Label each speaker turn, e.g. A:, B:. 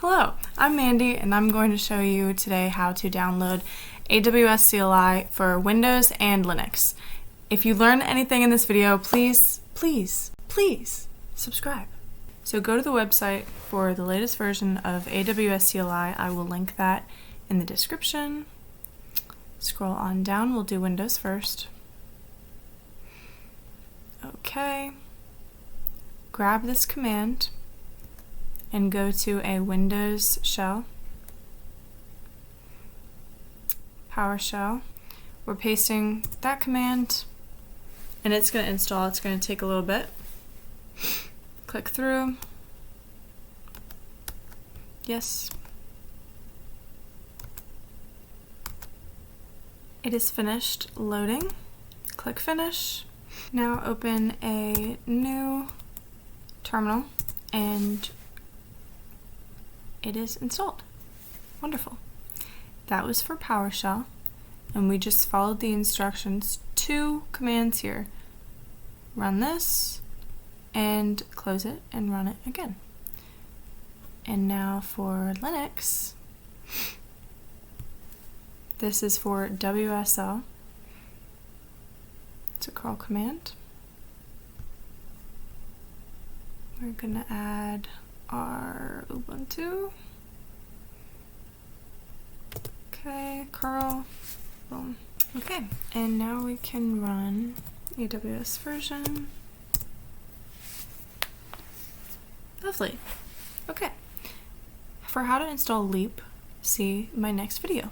A: Hello, I'm Mandy and I'm going to show you today how to download AWS CLI for Windows and Linux. If you learned anything in this video, please subscribe. So go to the website for the latest version of AWS CLI. I will link that in the description. Scroll on down, we'll do Windows first. Okay. Grab this command and go to a Windows shell, PowerShell. We're pasting that command and it's going to install. It's going to take a little bit. Click through. Yes. It is finished loading. Click Finish. Now open a new terminal and it is installed. Wonderful. That was for PowerShell, and we just followed the instructions. 2 commands here. Run this, and close it, and run it again. And now for Linux, this is for WSL. It's a curl command. We're gonna add our Ubuntu. Okay, curl, boom. Okay, and now we can run AWS version. Lovely. Okay, for how to install Leap, see my next video.